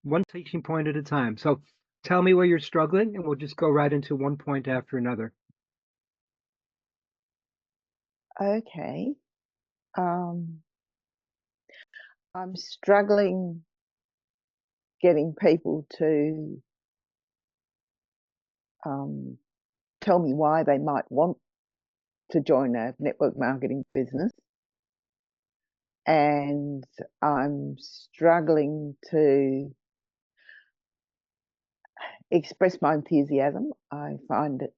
one teaching point at a time. So tell me where you're struggling, and we'll just go right into one point after another. Okay. Um, I'm struggling getting people to um, tell me why they might want to join a network marketing business. And I'm struggling to express my enthusiasm. I find that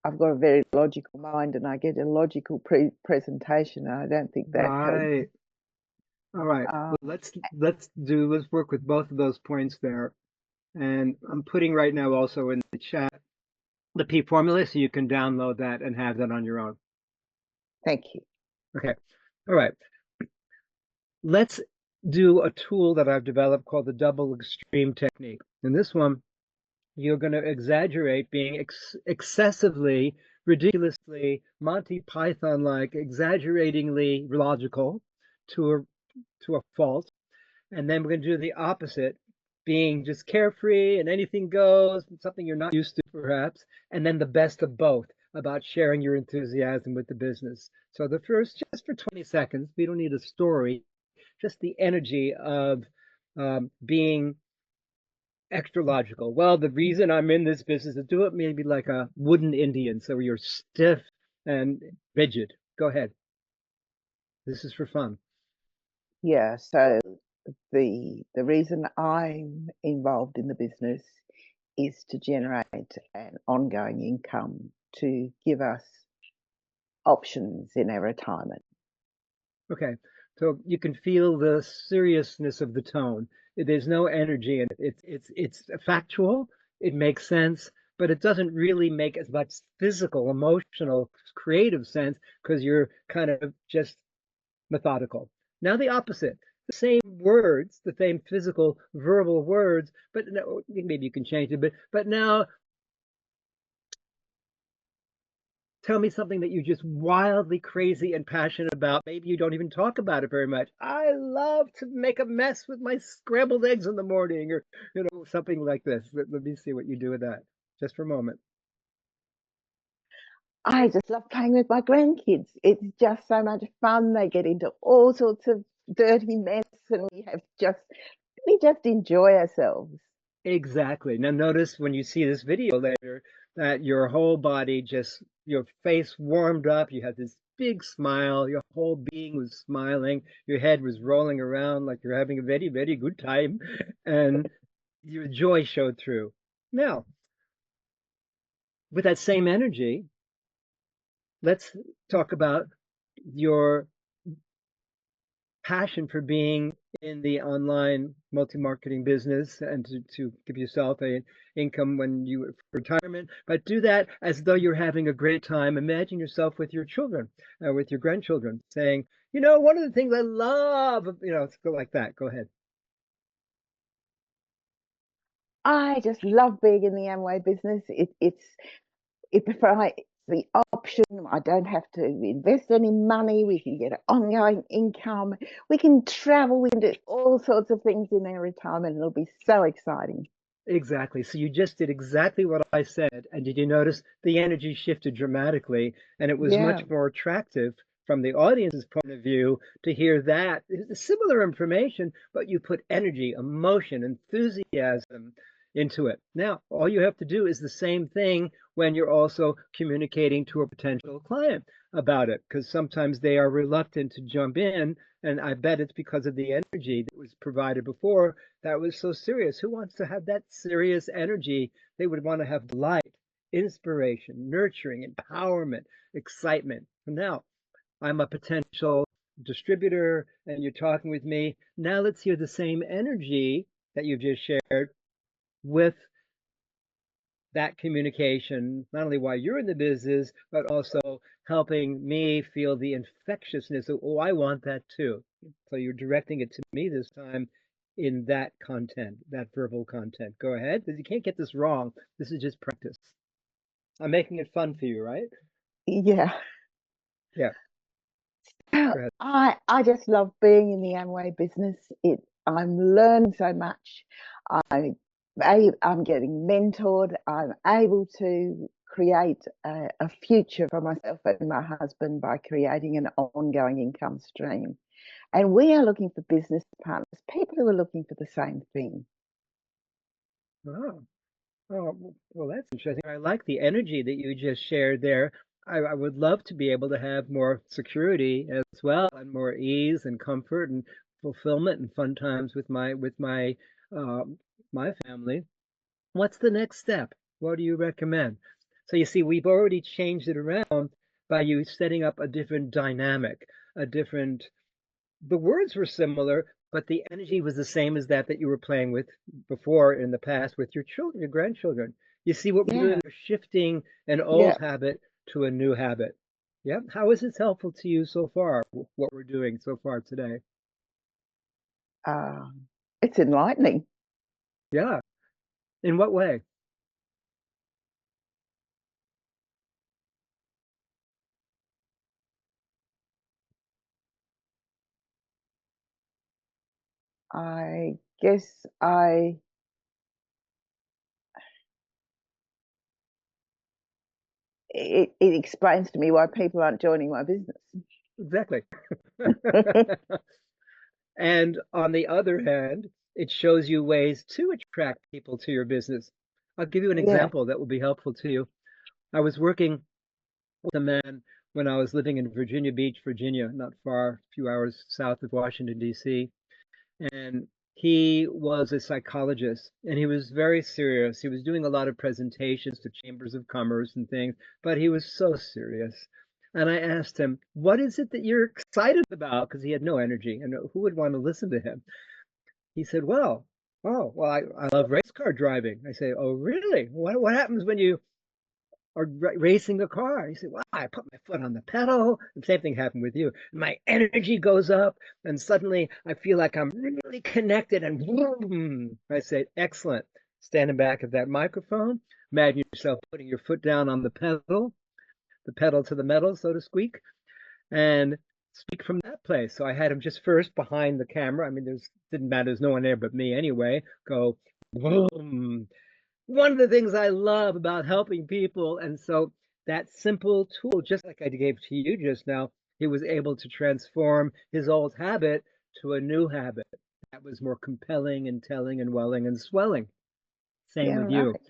I've got a very logical mind and I get a logical presentation. And I don't think that helps. Right. All right. Um, Well, let's work with both of those points there. And I'm putting right now also in the chat the P formula so you can download that and have that on your own. Thank you. Okay. All right. Let's do a tool that I've developed called the double extreme technique. In this one, you're going to exaggerate being excessively, ridiculously, Monty Python-like, exaggeratingly logical to a fault. And then we're going to do the opposite, being just carefree and anything goes, something you're not used to perhaps, and then the best of both about sharing your enthusiasm with the business. So the first, just for 20 seconds, we don't need a story, just the energy of being extra logical. Well, the reason I'm in this business is do it maybe like a wooden Indian, so you're stiff and rigid. Go ahead. This is for fun. Yeah. So the reason I'm involved in the business is to generate an ongoing income to give us options in our retirement. Okay. So you can feel the seriousness of the tone. There's no energy in it. It's factual. It makes sense, but it doesn't really make as much physical, emotional, creative sense because you're kind of just methodical. Now the opposite. The same words, the same physical, verbal words, but no, maybe you can change it. But now tell me something that you're just wildly crazy and passionate about. Maybe you don't even talk about it very much. I love to make a mess with my scrambled eggs in the morning, or something like this. Let me see what you do with that, just for a moment. I just love playing with my grandkids. It's just so much fun. They get into all sorts of dirty mess and we just enjoy ourselves. Exactly. Now notice when you see this video later that your whole body just, your face warmed up, you had this big smile, your whole being was smiling, your head was rolling around like you're having a very, very good time, and your joy showed through. Now, with that same energy, let's talk about your passion for being in the online multi-marketing business and to give yourself an income when you retirement, but do that as though you're having a great time. Imagine yourself with your children, with your grandchildren, saying, one of the things I love, go like that. Go ahead. I just love being in the Amway business. It provides the option. I don't have to invest any money. We can get an ongoing income. We can travel. We can do all sorts of things in our retirement. It'll be so exciting. Exactly. So you just did exactly what I said. And did you notice the energy shifted dramatically? And it was Yeah. much more attractive from the audience's point of view to hear that. It's similar information, but you put energy, emotion, enthusiasm into it. Now, all you have to do is the same thing when you're also communicating to a potential client about it, because sometimes they are reluctant to jump in. And I bet it's because of the energy that was provided before that was so serious. Who wants to have that serious energy? They would want to have delight, inspiration, nurturing, empowerment, excitement. Now, I'm a potential distributor and you're talking with me. Now let's hear the same energy that you've just shared with that communication, not only while you're in the business, but also helping me feel the infectiousness of, oh, I want that too. So you're directing it to me this time in that content, that verbal content. Go ahead, because you can't get this wrong. This is just practice. I'm making it fun for you, right? Yeah. Yeah, go ahead. I just love being in the Amway business. I'm learning so much. I'm getting mentored. I'm able to create a future for myself and my husband by creating an ongoing income stream. And we are looking for business partners, people who are looking for the same thing. Oh. Oh, well, that's interesting. I like the energy that you just shared there. I would love to be able to have more security as well, and more ease and comfort and fulfillment and fun times with um, my family. What's the next step? What do you recommend? So you see, we've already changed it around by you setting up a different dynamic, a different the words were similar, but the energy was the same as that you were playing with before in the past with your children, your grandchildren. You see what we're Yeah, doing? We're shifting an old yeah. habit to a new habit. Yeah. How is this helpful to you so far? What we're doing so far today? Uh, it's enlightening. Yeah. In what way? I guess it explains to me why people aren't joining my business. Exactly. And on the other hand, it shows you ways to attract people to your business. I'll give you an Yeah, example that will be helpful to you. I was working with a man when I was living in Virginia Beach, Virginia, not far, a few hours south of Washington, D.C. And he was a psychologist and he was very serious. He was doing a lot of presentations to chambers of commerce and things, but he was so serious. And I asked him, "What is it that you're excited about?" Because he had no energy and who would want to listen to him? He said, I love race car driving. I say, "Oh, really? What happens when you or racing a car?" He said, "Well, I put my foot on the pedal." The same thing happened with you. My energy goes up, and suddenly I feel like I'm really connected, and boom. I said, "Excellent." Standing back at that microphone, imagine yourself putting your foot down on the pedal to the metal, so to speak, and speak from that place. So I had him just first behind the camera. I mean, there's didn't matter. There's no one there but me anyway. Go boom, one of the things I love about helping people. And so that simple tool, just like I gave to you just now, he was able to transform his old habit to a new habit that was more compelling and telling and welling and swelling. Same yeah, with you. right.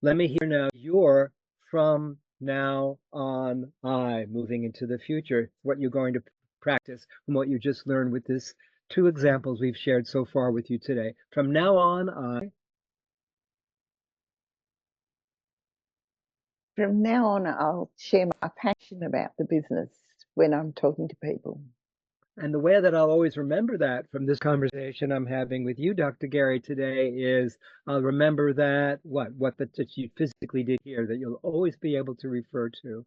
Let me hear now your from now on I moving into the future, what you're going to practice from what you just learned with this two examples we've shared so far with you today. From now on, I. From now on, I'll share my passion about the business when I'm talking to people. And the way that I'll always remember that from this conversation I'm having with you, Dr. Gary, today is I'll remember that that you physically did here, that you'll always be able to refer to.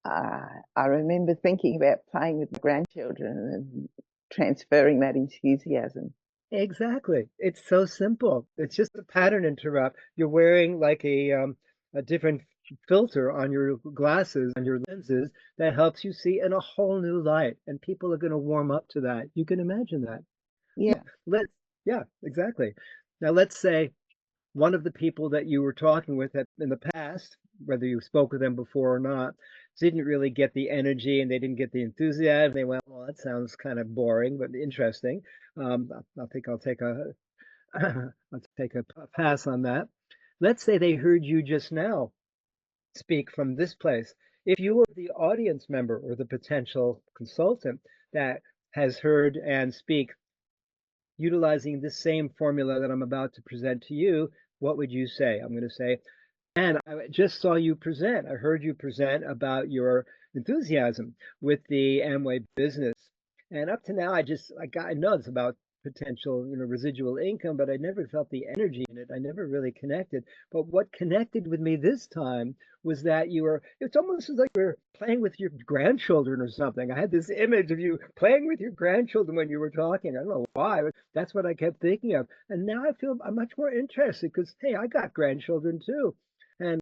I remember thinking about playing with my grandchildren and transferring that enthusiasm. Exactly. It's so simple. It's just a pattern interrupt. You're wearing like a different filter on your glasses, on your lenses that helps you see in a whole new light. And people are going to warm up to that. You can imagine that. Now, Yeah, yeah, exactly. Now, let's say one of the people that you were talking with in the past, whether you spoke with them before or not, didn't really get the energy and they didn't get the enthusiasm. They went, "Well, that sounds kind of boring, but interesting. I think I'll take a I'll take a pass on that." Let's say they heard you just now speak from this place. If you were the audience member or the potential consultant that has heard and speak utilizing this same formula that I'm about to present to you, what would you say? I'm going to say, and I just saw you present. I heard you present about your enthusiasm with the Amway business. And up to now, I know it's about potential, residual income, but I never felt the energy in it. I never really connected. But what connected with me this time was that it's almost as like you were playing with your grandchildren or something. I had this image of you playing with your grandchildren when you were talking. I don't know why, but that's what I kept thinking of. And now I feel I'm much more interested because, hey, I got grandchildren too. And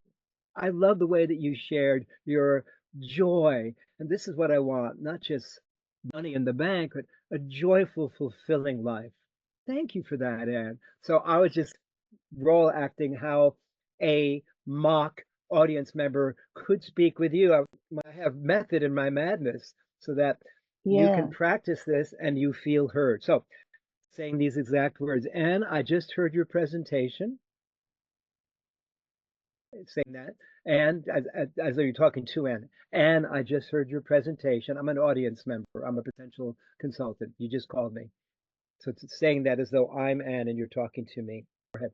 I love the way that you shared your joy. And this is what I want, not just money in the bank, but a joyful, fulfilling life. Thank you for that, Anne. So I was just role acting how a mock audience member could speak with you. I have method in my madness so that you can Yeah. practice this and you feel heard. So saying these exact words, Anne, I just heard your presentation, saying that, and as though you're talking to Anne, Anne, I just heard your presentation. I'm an audience member. I'm a potential consultant. You just called me. So it's saying that as though I'm Anne and you're talking to me. Go ahead.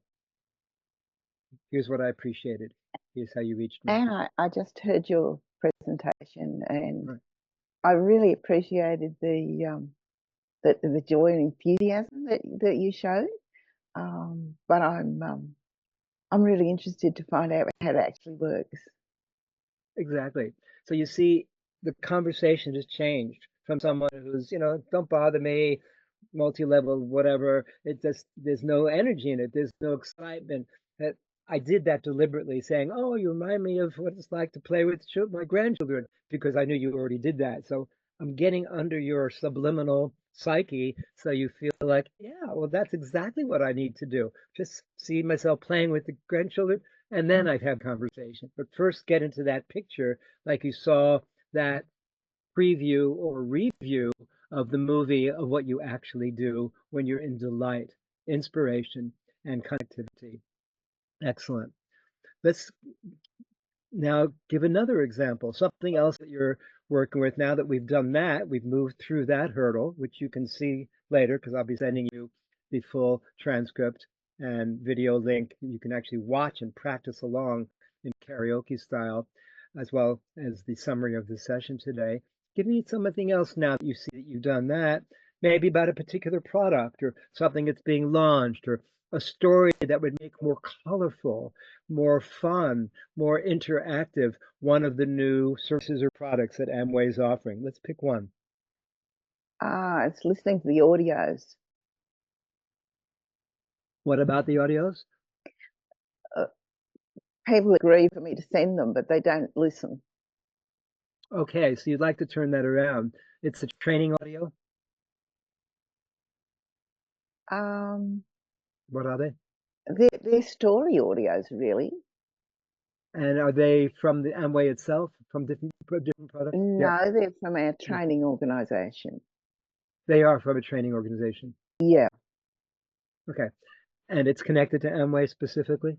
Here's what I appreciated. Here's how you reached me. And I just heard your presentation, and Right. I really appreciated the joy and enthusiasm that you showed. But I'm really interested to find out how it actually works. Exactly. So you see, the conversation has changed from someone who's, don't bother me, multi-level, whatever. It just, there's no energy in it. There's no excitement. That I did that deliberately, saying, "Oh, you remind me of what it's like to play with my grandchildren," because I knew you already did that. So I'm getting under your subliminal psyche, so you feel like, yeah, well, that's exactly what I need to do. Just see myself playing with the grandchildren, and then I'd have conversation. But first, get into that picture, like you saw that preview or review of the movie of what you actually do when you're in delight, inspiration, and connectivity. Excellent. Let's now give another example, something else that you're working with. Now that we've done that, we've moved through that hurdle, which you can see later because I'll be sending you the full transcript and video link. You can actually watch and practice along in karaoke style, as well as the summary of the session today. Give me something else now that you see that you've done that, maybe about a particular product or something that's being launched or a story that would make more colorful, more fun, more interactive, one of the new services or products that Amway is offering. Let's pick one. It's listening to the audios. What about the audios? Uh, People agree for me to send them, but they don't listen. Okay, so you'd like to turn that around. It's a training audio. Um, What are they? they're story audios, really. And are they from the Amway itself, from different products? Yeah, No, they're from our yeah. training organisation. They are from a training organization. Yeah. Okay. And it's connected to Amway specifically?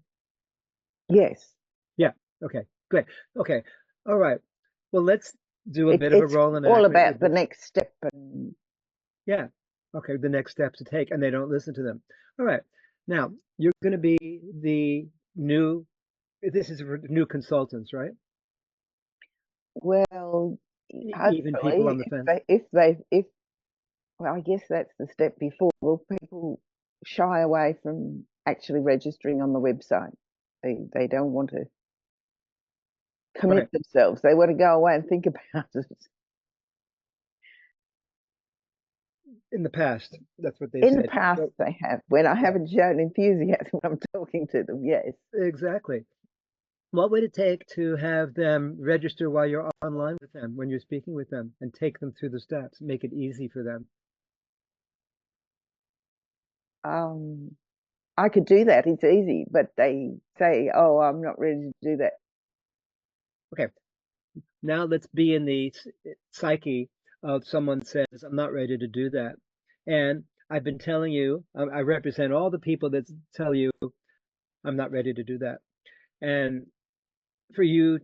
Yes. Yeah. Okay. Good. Okay. All right. Well, let's do a It's bit of a it's roll all enactment about with the this. next step, and Yeah. Okay, the next steps to take, and they don't listen to them. All right. Now, you're going to be the new, this is for new consultants, right? well, Even people hopefully, on the fence. if well, I guess that's the step before. Will people shy away from actually registering on the website? They don't want to Right. commit themselves. They want to go away and think about it. In the past, that's what they've In the said. past, So, they have. When I yeah, haven't shown enthusiasm when I'm talking to them, yes. exactly. What would it take to have them register while you're online with them, when you're speaking with them, and take them through the steps, make it easy for them? Um, I could do that. It's easy, but they say, "Oh, I'm not ready to do that." Okay. Now let's be in the psyche of someone says, I'm not ready to do that. And I've been telling you, I represent all the people that tell you, I'm not ready to do that. And for you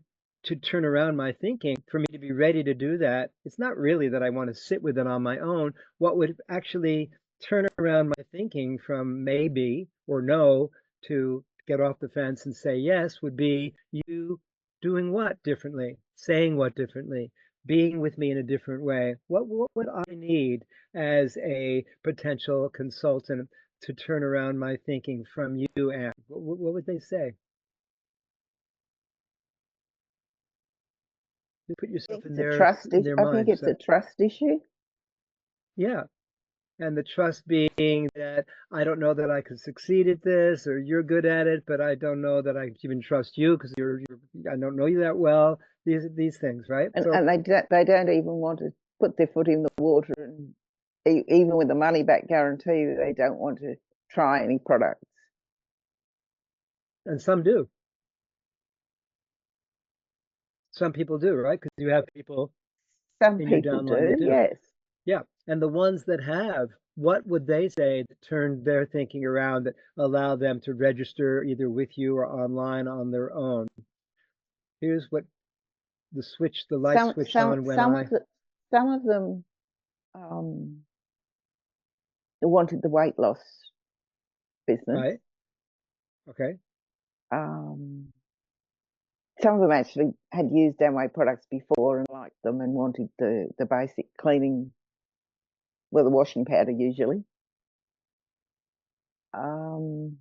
to turn around my thinking, for me to be ready to do that, it's not really that I want to sit with it on my own. What would actually turn around my thinking from maybe or no to get off the fence and say yes would be you doing what differently, saying what differently, being with me in a different way. What would I need as a potential consultant to turn around my thinking from you, Anne? What would they say? You put I think yourself it's a in their I think it's mindset. a trust issue. Yeah. And the trust being that I don't know that I could succeed at this, or you're good at it, but I don't know that I even trust you because I don't know you that well. These things, right? And So they don't even want to put their foot in the water and even with the money back guarantee, they don't want to try any products. And some do. Some people do, right? Because you have people Some in your people downline that do, do. yes. Yeah. And the ones that have, what would they say that turned their thinking around that allow them to register either with you or online on their own? Here's what the light Some switched some on when some of the some of them um, wanted the weight loss business. right? Okay. Um, some of them actually had used Amway products before and liked them and wanted the basic cleaning, well, the washing powder usually. Um,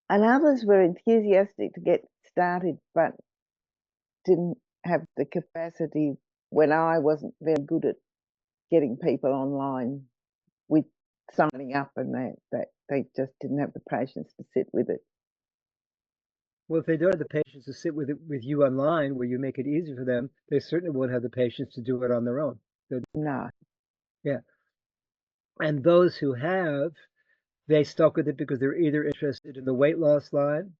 and others were enthusiastic to get started, but didn't have the capacity when I wasn't very good at getting people online with signing up, and that they just didn't have the patience to sit with it. Well, if they don't have the patience to sit with you online where you make it easy for them, they certainly won't have the patience to do it on their own. No, Yeah. And those who have, they stuck with it because they're either interested in the weight loss line,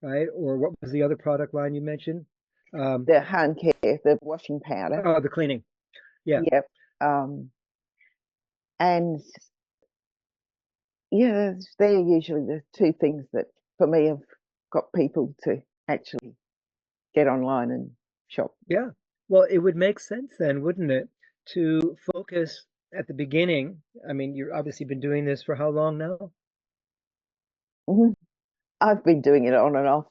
right? Or what was the other product line you mentioned? Um, the home care, the washing powder, oh, the cleaning. Yeah. yep. And yeah, they're usually the two things that for me have got people to actually get online and shop. Yeah. Well, it would make sense then, wouldn't it, to focus at the beginning. I mean, you've obviously been doing this for how long now? Mhm. I've been doing it on and off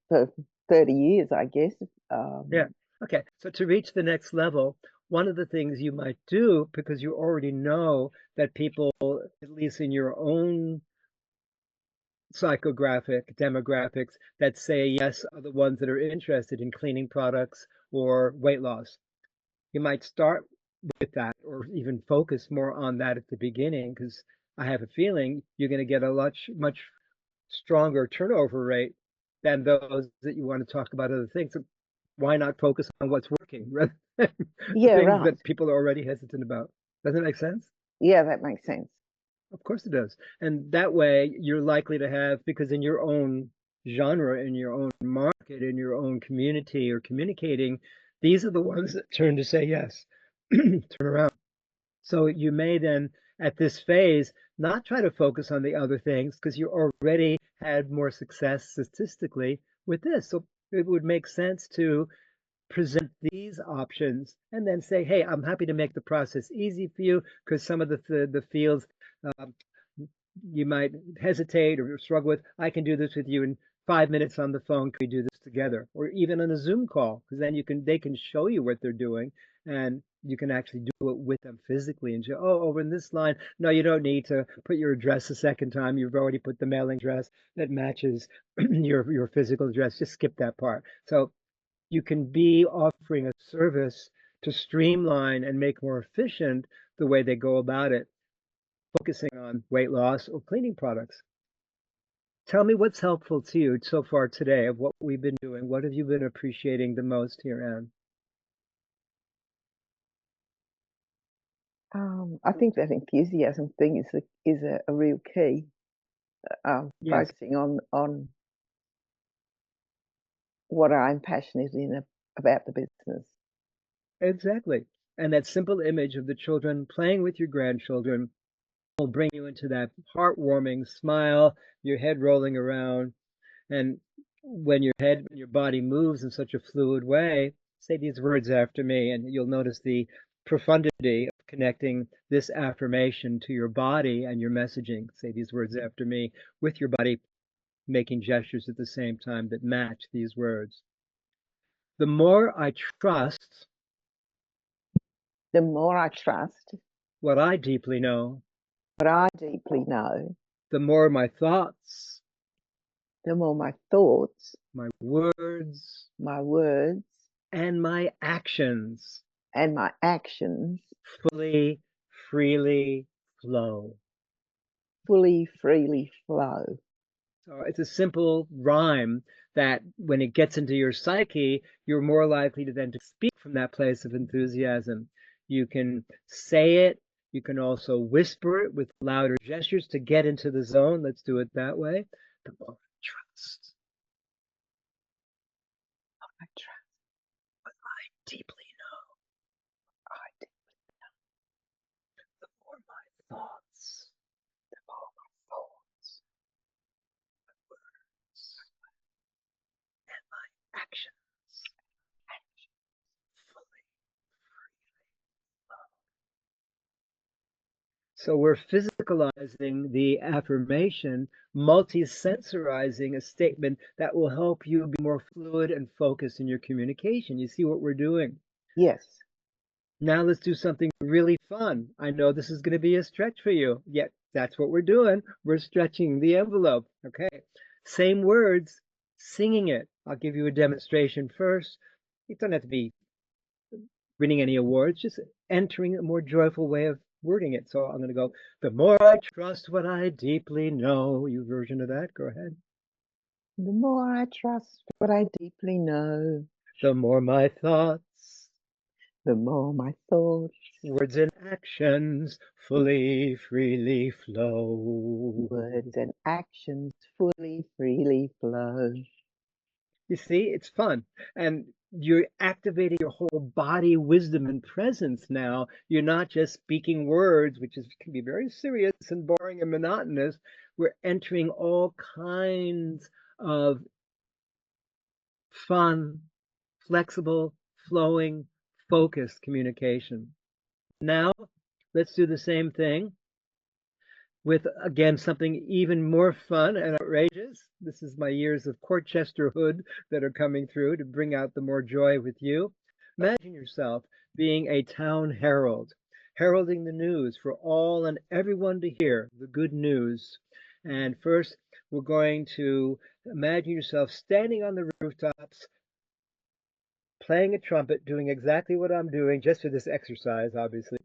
for 30 years, I guess. Yeah. Um, Okay. So to reach the next level, one of the things you might do, because you already know that people, at least in your own psychographic demographics, that say yes are the ones that are interested in cleaning products or weight loss. You might start with that or even focus more on that at the beginning, because I have a feeling you're going to get a much stronger turnover rate than those that you want to talk about other things. So why not focus on what's working rather than the yeah, things right. that people are already hesitant about? Doesn't that make sense? Yeah, that makes sense. Of course it does. And that way you're likely to have, because in your own genre, in your own market, in your own community or communicating, these are the ones that turn to say yes, turn around. So you may then, at this phase, not try to focus on the other things because you already had more success statistically with this. So it would make sense to present these options and then say, hey, I'm happy to make the process easy for you because some of the fields um, you might hesitate or struggle with. I can do this with you in 5 minutes on the phone. Can we do this together? Or even on a Zoom call, because then they can show you what they're doing and you can actually do it with them physically and say, oh, over in this line, no, you don't need to put your address a second time. You've already put the mailing address that matches your physical address. Just skip that part. So you can be offering a service to streamline and make more efficient the way they go about it, focusing on weight loss or cleaning products. Tell me what's helpful to you so far today of what we've been doing. What have you been appreciating the most here, Anne? I think that enthusiasm thing is a real key. Yes, Focusing on what I'm passionate about the business. exactly. And that simple image of the children playing with your grandchildren will bring you into that heartwarming smile, your head rolling around. And when your body moves in such a fluid way, say these words after me, and you'll notice the profundity of connecting this affirmation to your body and your messaging. Say these words after me with your body making gestures at the same time that match these words. The more I trust The more I trust what I deeply know, what I deeply know, the more my thoughts, the more my thoughts, my words, my words, and my actions and my actions fully, freely flow. fully, freely flow. So it's a simple rhyme that when it gets into your psyche, you're more likely to then to speak from that place of enthusiasm. You can say it. You can also whisper it with louder gestures to get into the zone. Let's do it that way. The more I trust, I trust. what I deeply know, I do. the more my thoughts, The more my thoughts, and my actions fully. So we're physicalizing the affirmation, multi-sensorizing a statement that will help you be more fluid and focused in your communication. You see what we're doing? yes. Now let's do something really fun. I know this is going to be a stretch for you, yet that's what we're doing. We're stretching the envelope. Okay. Same words, singing it. I'll give you a demonstration first. You don't have to be winning any awards, just entering a more joyful way of wording it. So I'm going to go, the more I trust what I deeply know. You version of that, go ahead. The more I trust what I deeply know, The more my thoughts, the more my thoughts, words and actions fully, freely flow. words, and actions fully, freely flow. You see, it's fun. And you're activating your whole body wisdom and presence now. You're not just speaking words, which can be very serious and boring and monotonous. We're entering all kinds of fun, flexible, flowing, focused communication. Now, let's do the same thing with, again, something even more fun and outrageous. This is my years of Corchesterhood that are coming through to bring out the more joy with you. Imagine yourself being a town herald, heralding the news for all and everyone to hear, the good news. And first, we're going to imagine yourself standing on the rooftops, playing a trumpet, doing exactly what I'm doing, just for this exercise, obviously.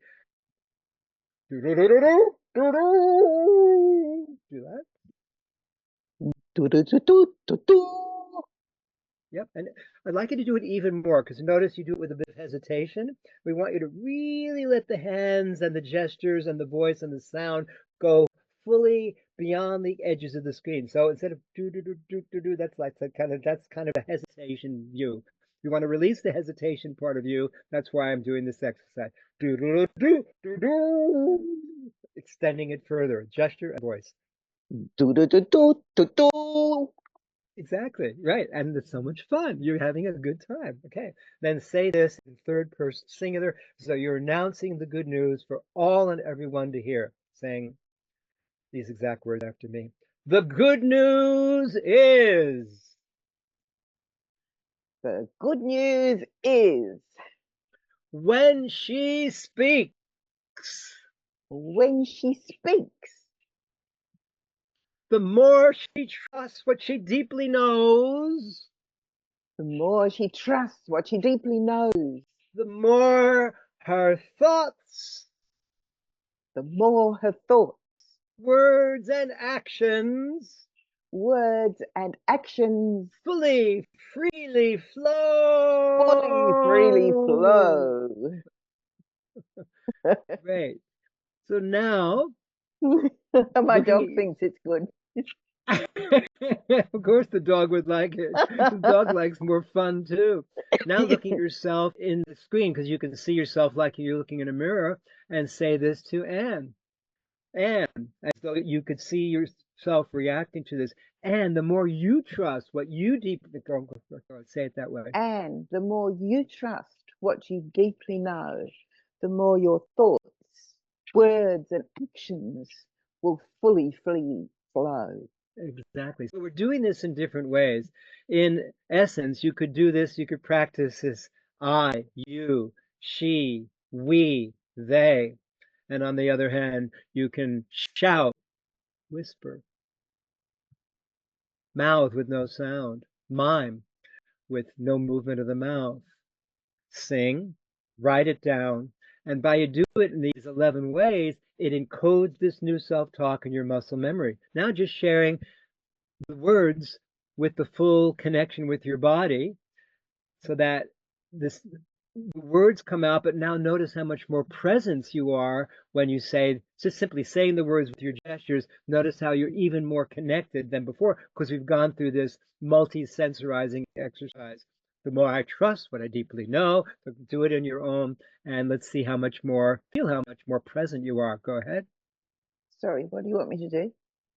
Do that. Do do do do do do. Yep, and I'd like you to do it even more because notice you do it with a bit of hesitation. We want you to really let the hands and the gestures and the voice and the sound go fully beyond the edges of the screen. So instead of do, that's kind of a hesitation view. You want to release the hesitation part of you. That's why I'm doing this exercise. Do, extending it further, gesture and voice. Do do do do do do. Exactly, right. And it's so much fun. You're having a good time. Okay. Then say this in third person singular. So you're announcing the good news for all and everyone to hear, saying these exact words after me. The good news is The good news is when she speaks, when she speaks, the more she trusts what she deeply knows, the more she trusts what she deeply knows, the more her thoughts, the more her thoughts, words, and actions words, and actions fully, freely fully, freely flow. flow. Great. So now, My looking dog at thinks it's good. of course the dog would like it. The dog likes more fun too. Now looking at yourself in the screen, because you can see yourself like you're looking in a mirror, and say this to Anne. Anne, as though you could see yourself reacting to this. And the more you trust what you deeply say it that way. And the more you trust what you deeply know, the more your thoughts, words, and actions will fully, freely flow. Exactly. So we're doing this in different ways. In essence, you could do this, you could practice this I, you, she, we, they. And on the other hand, you can shout, whisper, mouth with no sound, mime with no movement of the mouth, sing, write it down. And by you do it in these 11 ways, it encodes this new self-talk in your muscle memory. Now just sharing the words with the full connection with your body so that this the words come out, but now notice how much more presence you are when you say, just simply saying the words with your gestures. Notice how you're even more connected than before because we've gone through this multi-sensorizing exercise. The more I trust what I deeply know, do it in your own, and let's see how much more, feel how much more present you are. Go ahead. Sorry, what do you want me to do?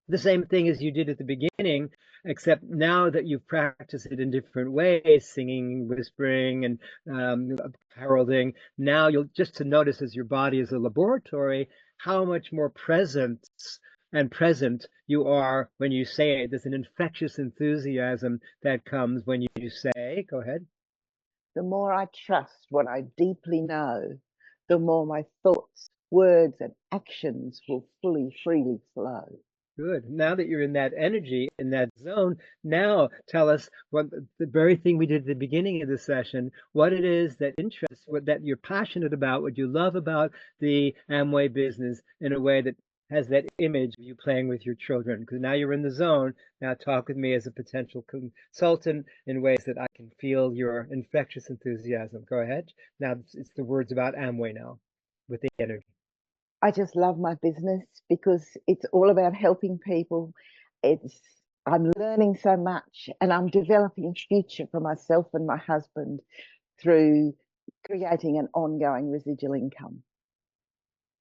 The same thing as you did at the beginning, except now that you've practiced it in different ways, singing, whispering, and heralding, now you'll just to notice as your body is a laboratory, how much more present you are when you say it. There's an infectious enthusiasm that comes when you say, go ahead. The more I trust what I deeply know, the more my thoughts, words, and actions will freely flow. Good. Now that you're in that energy, in that zone, now tell us what the very thing we did at the beginning of the session, what it is that interests, what that you're passionate about, what you love about the Amway business in a way that has that image of you playing with your children. Because now you're in the zone. Now talk with me as a potential consultant in ways that I can feel your infectious enthusiasm. Go ahead. Now it's the words about Amway now with the energy. I just love my business because it's all about helping people. It's I'm learning so much and I'm developing a future for myself and my husband through creating an ongoing residual income.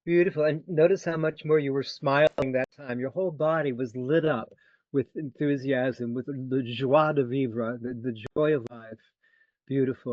Beautiful. And notice how much more you were smiling that time. Your whole body was lit up with enthusiasm, with the joie de vivre, the joy of life. Beautiful.